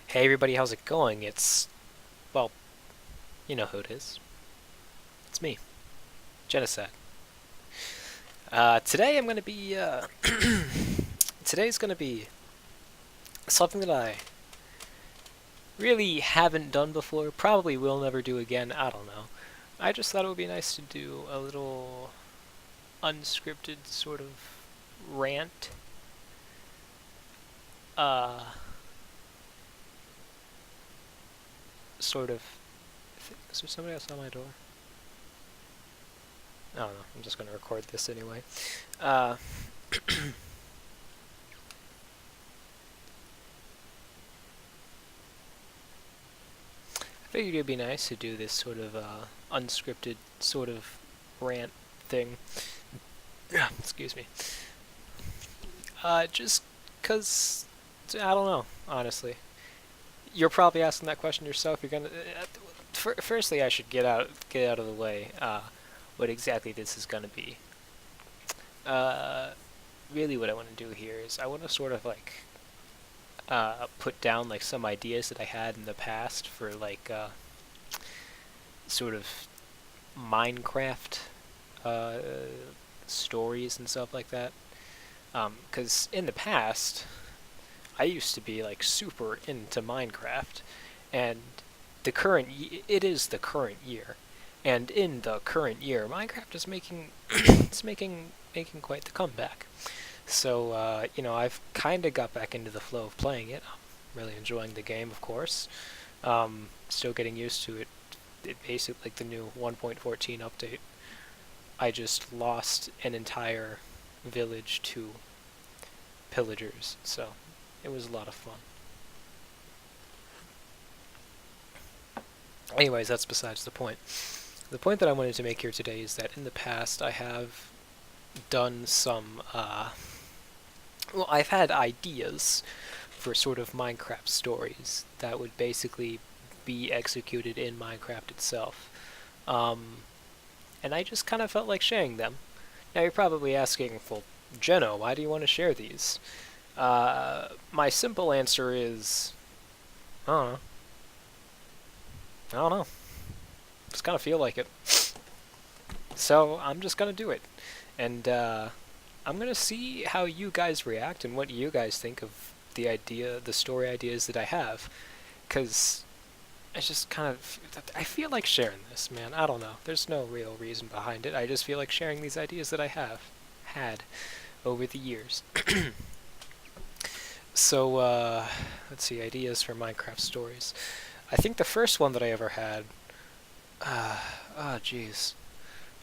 Hey everybody, how's it going? Well, you know who it is. It's me, Genocide. Today I'm gonna be, today's gonna be something that I really haven't done before, probably will never do again, I don't know. I just thought it would be nice to do a little unscripted sort of rant. Uh, sort of, is there somebody else on my door? I don't know, I'm just gonna record this anyway. Uh, I figured it'd be nice to do this sort of unscripted sort of rant thing. Excuse me. Just because I don't know, honestly. You're probably asking that question yourself. You're gonna. Firstly, I should get out of the way. What exactly this is gonna be. Uh, really, what I want to do here is I want to sort of like put down like some ideas that I had in the past for like sort of Minecraft uh, stories and stuff like that. Because in the past, I used to be like super into Minecraft, and it is the current year, and in the current year, Minecraft is making it's making quite the comeback. So I've kind of got back into the flow of playing it. I'm really enjoying the game, of course. Still getting used to it. It basically like the new 1.14 update. I just lost an entire village to pillagers, so it was a lot of fun. Anyways, that's besides the point. The point that I wanted to make here today is that in the past I have done some, I've had ideas for sort of Minecraft stories that would basically be executed in Minecraft itself. Um, and I just kind of felt like sharing them. Now you're probably asking, well, Geno, why do you want to share these? My simple answer is, I don't know. I don't know. Just kind of feel like it. So I'm just gonna do it, and I'm gonna see how you guys react and what you guys think of the story ideas that I have, because it's just kind of I feel like sharing this, man. I don't know. There's no real reason behind it. I just feel like sharing these ideas that I have had over the years. So let's see, ideas for Minecraft stories. I think the first one that I ever had. Oh, jeez.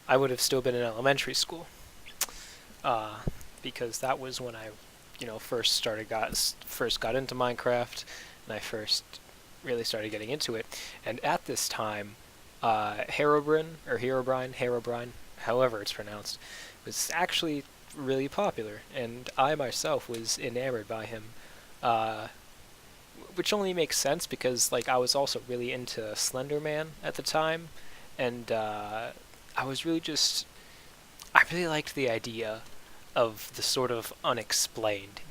I would have still been in elementary school, uh, because that was when I, first got into Minecraft, and I first really started getting into it. And at this time, Herobrine, however it's pronounced, was actually really popular, and I myself was enamored by him. Uh, which only makes sense because like I was also really into Slender Man at the time, and I was really just I really liked the idea of the sort of unexplained,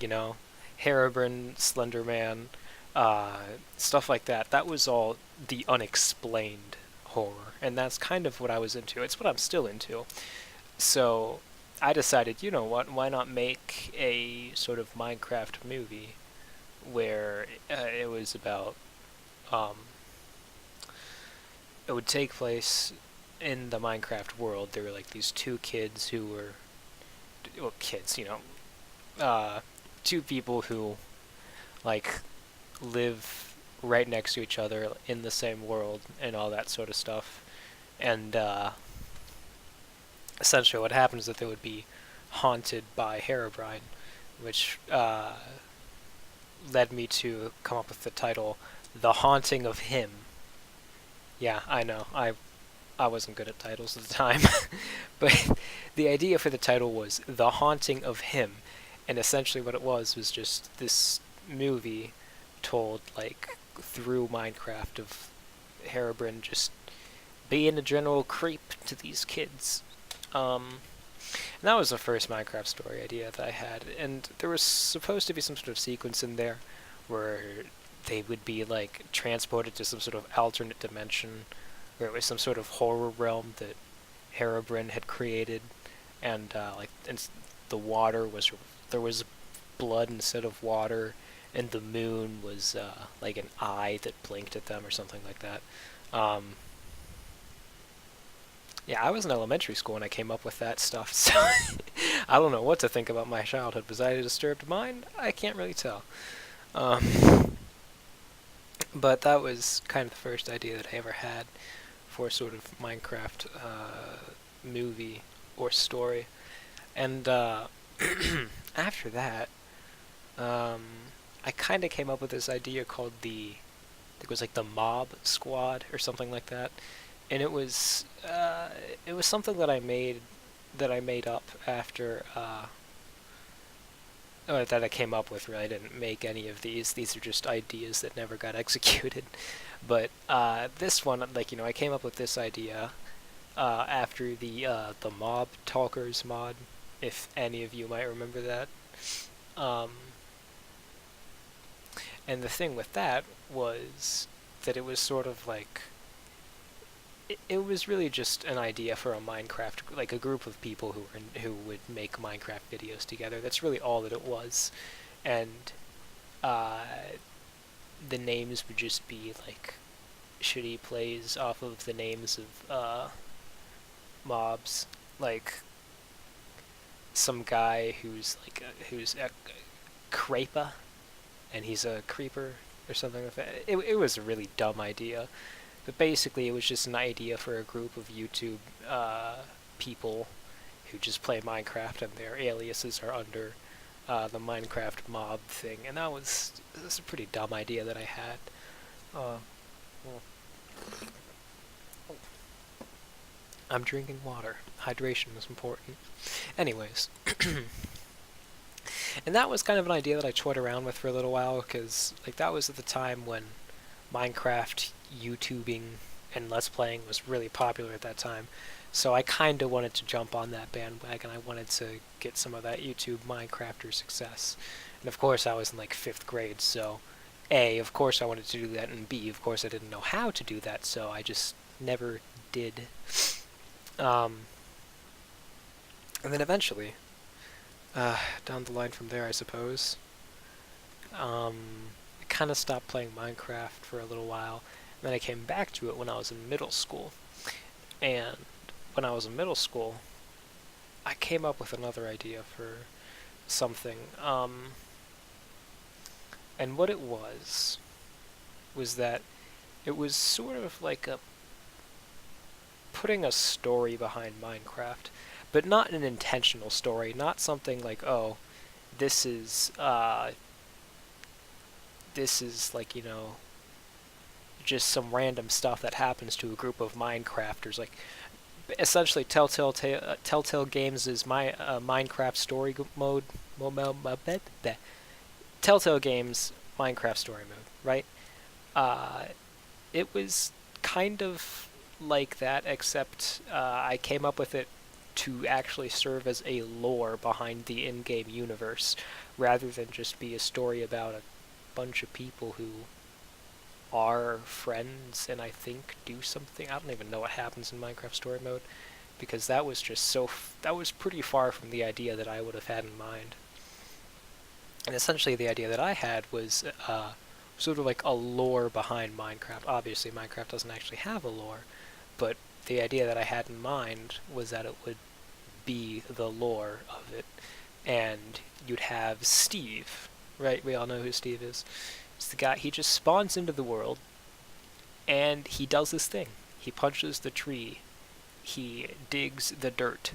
Herobrine, Slender Man, uh, stuff like that. That was all the unexplained horror, and that's kind of what I was into. It's what I'm still into. So I decided, you know what? Why not make a sort of Minecraft movie where it was about um, it would take place in the Minecraft world. There were like these two kids who were well, kids, two people who like live right next to each other in the same world and all that sort of stuff. And essentially, what happens is that they would be haunted by Herobrine, which led me to come up with the title "The Haunting of Him." Yeah, I know. I wasn't good at titles at the time, but the idea for the title was "The Haunting of Him," and essentially what it was just this movie told like through Minecraft of Herobrine just being a general creep to these kids. And that was the first Minecraft story idea that I had, and there was supposed to be some sort of sequence in there where they would be like transported to some sort of alternate dimension, where it was some sort of horror realm that Herobrine had created, and the water was there was blood instead of water, and the moon was like an eye that blinked at them or something like that. Um, yeah, I was in elementary school when I came up with that stuff, so I don't know what to think about my childhood. Was I a disturbed mind? I can't really tell. Um, but that was kind of the first idea that I ever had for sort of Minecraft movie or story. And after that, um, I kind of came up with this idea called it was like the Mob Squad or something like that, and it was something that I made up after that I came up with. Really, I didn't make any of these. These are just ideas that never got executed. But this one, like I came up with this idea after the Mob Talkers mod, if any of you might remember that. Um, and the thing with that was that it was sort of like it was really just an idea for a Minecraft, like a group of people who would make Minecraft videos together. That's really all that it was, and uh, the names would just be like shitty plays off of the names of mobs, like some guy who's a Creeper, and he's a creeper or something like that. It was a really dumb idea, but basically it was just an idea for a group of YouTube people who just play Minecraft, and their aliases are under the Minecraft mob thing, and that's a pretty dumb idea that I had. Uh, well, I'm drinking water. Hydration is important. Anyways, and that was kind of an idea that I toyed around with for a little while, because like that was at the time when Minecraft YouTubing and Let's Playing was really popular at that time. So I kind of wanted to jump on that bandwagon. I wanted to get some of that YouTube Minecrafter success. And of course I was in like 5th grade, so A, of course I wanted to do that, and B, of course I didn't know how to do that, so I just never did. Um, and then eventually, down the line from there, I suppose, I kind of stopped playing Minecraft for a little while, and then I came back to it when I was in middle school. And when I was in middle school, I came up with another idea for something. And what it was that it was sort of like a putting a story behind Minecraft, but not an intentional story, not something like, oh, this is like, just some random stuff that happens to a group of Minecrafters. Like, essentially, Telltale Games is my Minecraft story mode. Telltale Games Minecraft story mode, right? Uh, it was kind of like that, except I came up with it to actually serve as a lore behind the in-game universe, rather than just be a story about a bunch of people who are friends and I think do something. I don't even know what happens in Minecraft story mode, because that was just that was pretty far from the idea that I would have had in mind. And essentially the idea that I had was sort of like a lore behind Minecraft. Obviously Minecraft doesn't actually have a lore, but the idea that I had in mind was that it would be the lore of it. And you'd have Steve, right? We all know who Steve is. It's the guy, he just spawns into the world, and he does this thing. He punches the tree. He digs the dirt.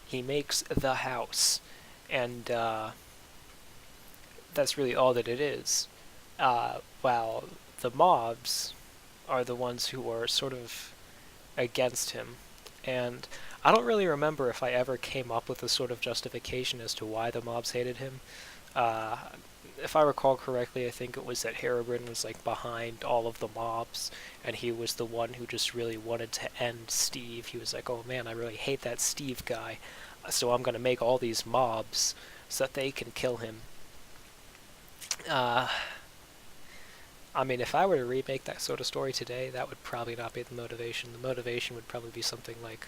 He makes the house. And that's really all that it is. While the mobs are the ones who are sort of against him. And I don't really remember if I ever came up with a sort of justification as to why the mobs hated him. Uh, if I recall correctly, I think it was that Herobrine was like behind all of the mobs, and he was the one who just really wanted to end Steve. He was like, oh man, I really hate that Steve guy, so I'm gonna make all these mobs so that they can kill him. Uh, I mean, if I were to remake that sort of story today, that would probably not be the motivation. The motivation would probably be something like,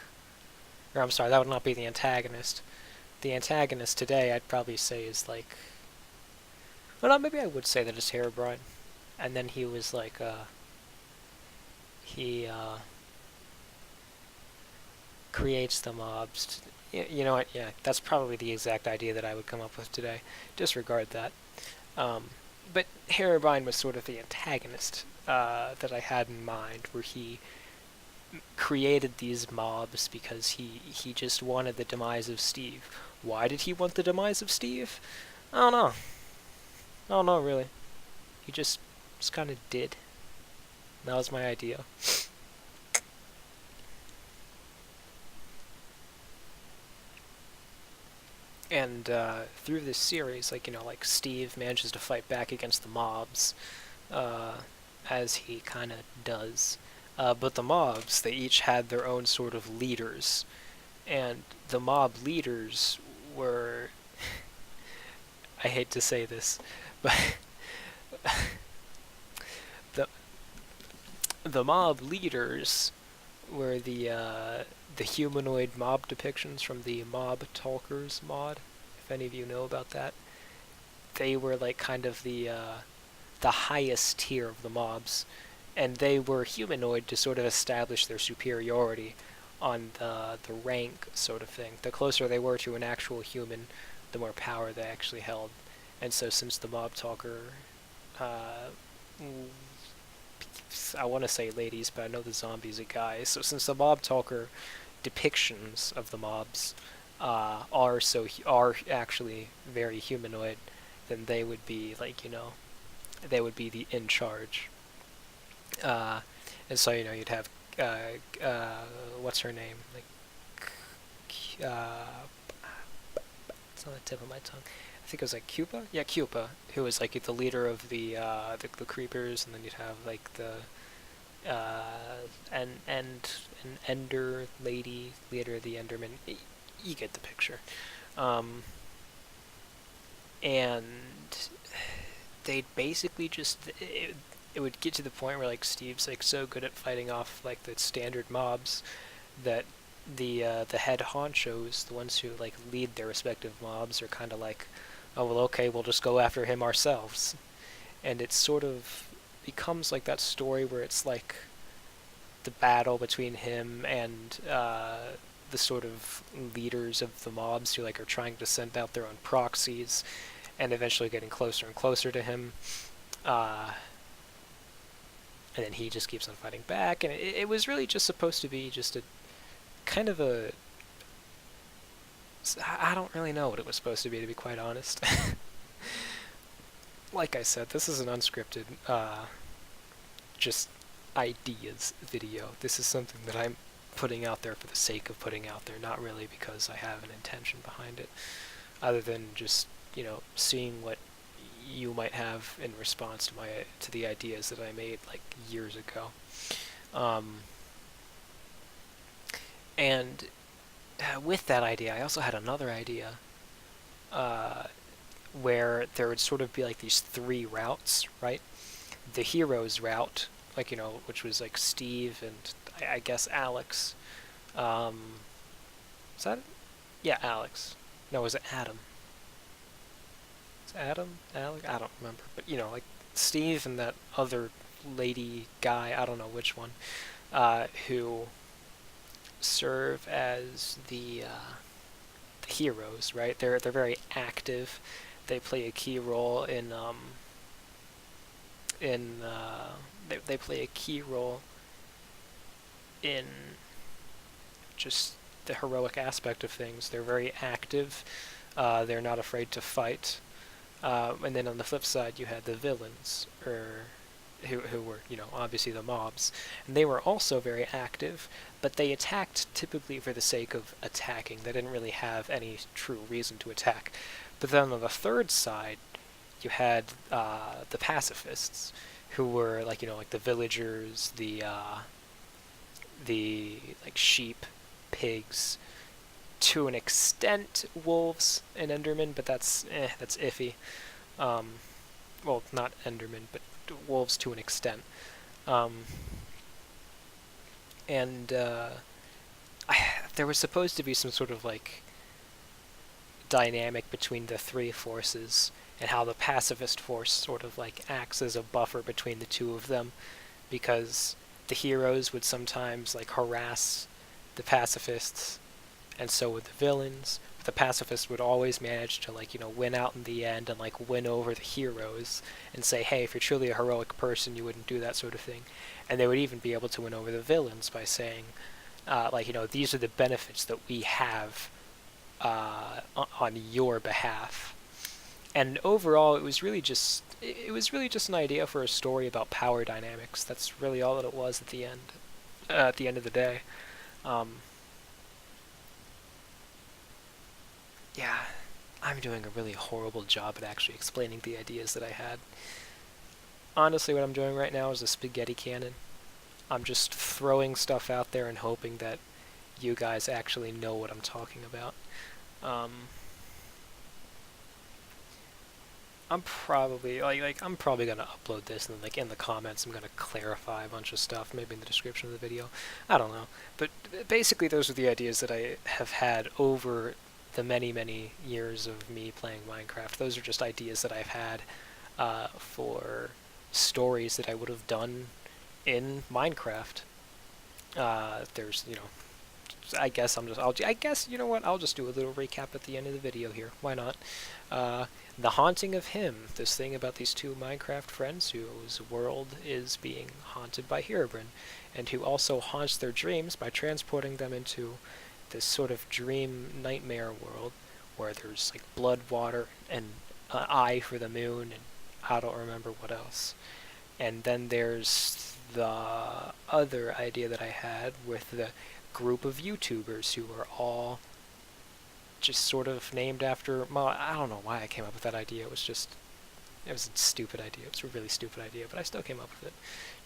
or I'm sorry, that would not be the antagonist. The antagonist today, I'd probably say, is like, well, no, maybe I would say that it's Herobrine, and then he was like, he creates the mobs. You know what? Yeah, that's probably the exact idea that I would come up with today. Disregard that. But Herobrine was sort of the antagonist that I had in mind, where he created these mobs because he just wanted the demise of Steve. Why did he want the demise of Steve? I don't know. I don't know really. He just kind of did. That was my idea. And through this series, like like Steve manages to fight back against the mobs, uh, as he kind of does. But the mobs, they each had their own sort of leaders, and the mob leaders were, I hate to say this, but the the mob leaders were the humanoid mob depictions from the Mob Talkers mod. If any of you know about that, they were like kind of the highest tier of the mobs, and they were humanoid to sort of establish their superiority on the rank sort of thing. The closer they were to an actual human, the more power they actually held. And so since the Mob Talker, uh, I want to say ladies, but I know the zombie's a guy. So since the Mob Talker depictions of the mobs are actually very humanoid, then they would be like they would be the in charge. Uh, and so you'd have what's her name, like it's on the tip of my tongue. I think it was like Cupa. Yeah, Cupa, who was like the leader of the creepers, and then you'd have like the an Ender lady, leader of the Enderman. You get the picture. Um, and they'd basically just it would get to the point where like Steve's like so good at fighting off like the standard mobs that the head honchos, the ones who like lead their respective mobs, are kind of like, oh well, okay, we'll just go after him ourselves, and it sort of becomes like that story where it's like the battle between him and the sort of leaders of the mobs who like are trying to send out their own proxies, and eventually getting closer and closer to him. And then he just keeps on fighting back, and it was really just supposed to be just a kind of a. I don't really know what it was supposed to be quite honest. Like I said, this is an unscripted, just ideas video. This is something that I'm putting out there for the sake of putting out there, not really because I have an intention behind it, other than just seeing what you might have in response to the ideas that I made like years ago. And with that idea, I also had another idea where there would sort of be like these three routes, right? The hero's route, like which was like Steve and I guess Alex. Is that it? Yeah, Alex. No, was it Adam? Is it Adam? Alex? I don't remember. But like Steve and that other lady guy, I don't know which one, who serve as the heroes, right? They're very active. They play a key role they play a key role in just the heroic aspect of things. They're very active. They're not afraid to fight. And then on the flip side, you had the villains, who were obviously the mobs, and they were also very active, but they attacked typically for the sake of attacking. They didn't really have any true reason to attack. But then on the third side, you had the pacifists, who were like like the villagers, the like sheep, pigs, to an extent wolves and endermen, but that's iffy. well, not Endermen, but wolves to an extent. Um, and there was supposed to be some sort of like dynamic between the three forces, and how the pacifist force sort of like acts as a buffer between the two of them, because the heroes would sometimes like harass the pacifists, and so would the villains. But the pacifists would always manage to like win out in the end and like win over the heroes and say, hey, if you're truly a heroic person, you wouldn't do that sort of thing. And they would even be able to win over the villains by saying, these are the benefits that we have on your behalf. And overall, it was really just an idea for a story about power dynamics. That's really all that it was at the end. At the end of the day, um, yeah, I'm doing a really horrible job at actually explaining the ideas that I had. Honestly, what I'm doing right now is a spaghetti cannon. I'm just throwing stuff out there and hoping that you guys actually know what I'm talking about. Um, I'm probably I'm probably gonna upload this, and then like in the comments I'm gonna clarify a bunch of stuff, maybe in the description of the video. I don't know, but basically those are the ideas that I have had over the many years of me playing Minecraft. Those are just ideas that I've had for stories that I would have done in Minecraft. There's I guess I guess you know what? I'll just do a little recap at the end of the video here. Why not? The Haunting of Him, this thing about these two Minecraft friends whose world is being haunted by Herobrine, and who also haunts their dreams by transporting them into this sort of dream nightmare world where there's like blood, water, and an eye for the moon, and I don't remember what else. And then there's the other idea that I had with the group of YouTubers who are all just sort of named after. Well, I don't know why I came up with that idea. It was a stupid idea. It was a really stupid idea, but I still came up with it.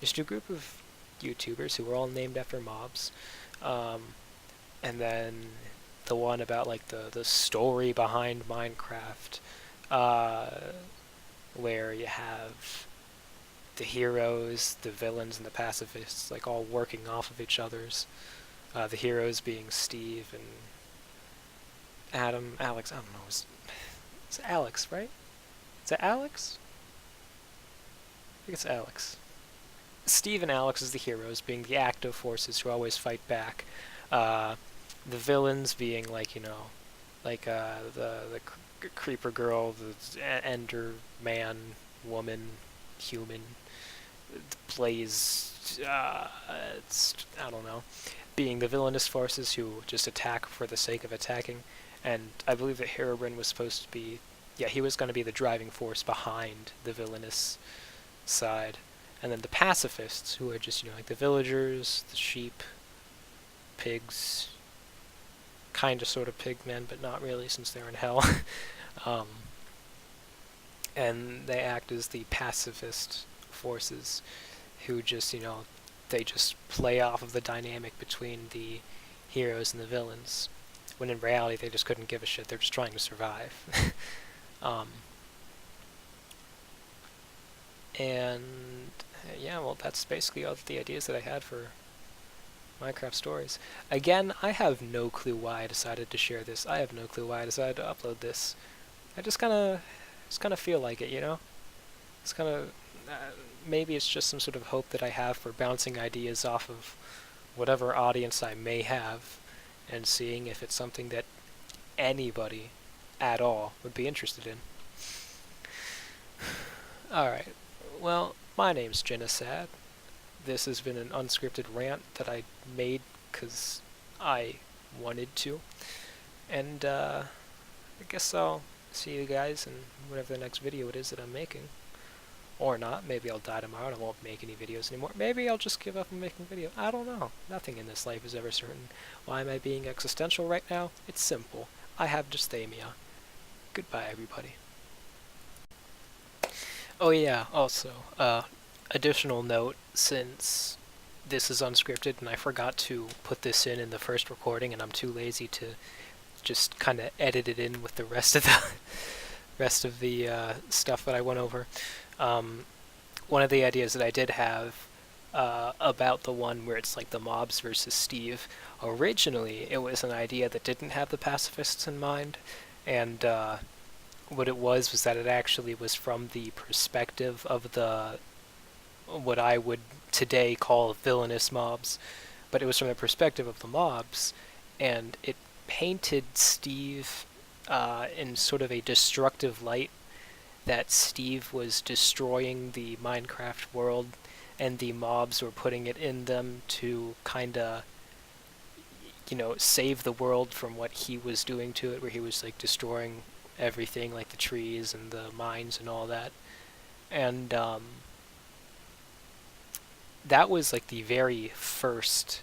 Just a group of YouTubers who were all named after mobs, and then the one about like the story behind Minecraft, uh, where you have the heroes, the villains, and the pacifists like all working off of each other's. The heroes being Steve and Adam, Alex. I don't know. It's Alex, right? Is it Alex? I think it's Alex. Steve and Alex as the heroes, being the active forces who always fight back. The villains being the creeper girl, the ender man, woman, human, plays. I don't know. Being the villainous forces who just attack for the sake of attacking, and I believe that Herobrine was supposed to be, yeah, he was going to be the driving force behind the villainous side, and then the pacifists, who are just like the villagers, the sheep, pigs, kind of sort of pigmen, but not really since they're in hell. um, and they act as the pacifist forces, who just they just play off of the dynamic between the heroes and the villains, when in reality they just couldn't give a shit. They're just trying to survive. um, and yeah, well, that's basically all the ideas that I had for Minecraft stories. Again, I have no clue why I decided to share this. I have no clue why I decided to upload this. I just kind of feel like it. It's kind of maybe it's just some sort of hope that I have for bouncing ideas off of whatever audience I may have, and seeing if it's something that anybody at all would be interested in. Alright, well, my name's Jenasad. This has been an unscripted rant that I made because I wanted to. And I guess I'll see you guys in whatever the next video it is that I'm making. Or not. Maybe I'll die tomorrow and I won't make any videos anymore. Maybe I'll just give up on making videos. I don't know. Nothing in this life is ever certain. Why am I being existential right now? It's simple. I have dysthymia. Goodbye, everybody. Oh yeah, also, additional note, since this is unscripted and I forgot to put this in the first recording, and I'm too lazy to just kind of edit it in with the rest of the stuff that I went over. One of the ideas that I did have about the one where it's like the mobs versus Steve, originally it was an idea that didn't have the pacifists in mind, and what it was that it actually was from the perspective of the what I would today call villainous mobs, but it was from the perspective of the mobs, and it painted Steve in sort of a destructive light, that Steve was destroying the Minecraft world and the mobs were putting it in them to kind of, save the world from what he was doing to it, where he was like destroying everything, like the trees and the mines and all that. And that was like the very first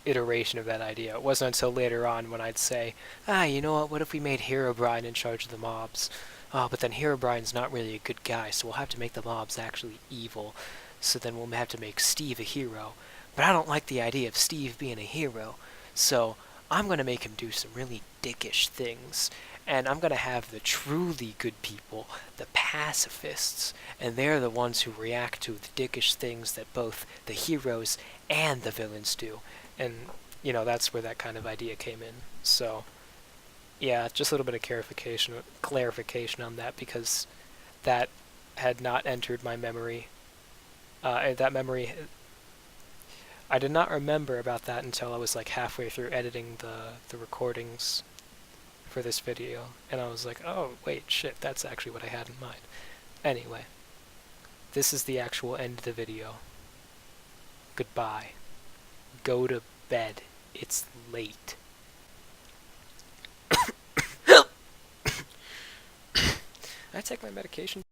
iteration of that idea. It wasn't until later on when I'd say, you know what if we made Herobrine in charge of the mobs? Oh, but then Herobrine's not really a good guy, so we'll have to make the mobs actually evil. So then we'll have to make Steve a hero. But I don't like the idea of Steve being a hero, so I'm going to make him do some really dickish things. And I'm going to have the truly good people, the pacifists, and they're the ones who react to the dickish things that both the heroes and the villains do. And, that's where that kind of idea came in. So, yeah, just a little bit of clarification on that, because that had not entered my memory. That memory, I did not remember about that until I was like halfway through editing the recordings for this video, and I was like, oh wait, shit, that's actually what I had in mind. Anyway, this is the actual end of the video. Goodbye. Go to bed. It's late. I take my medication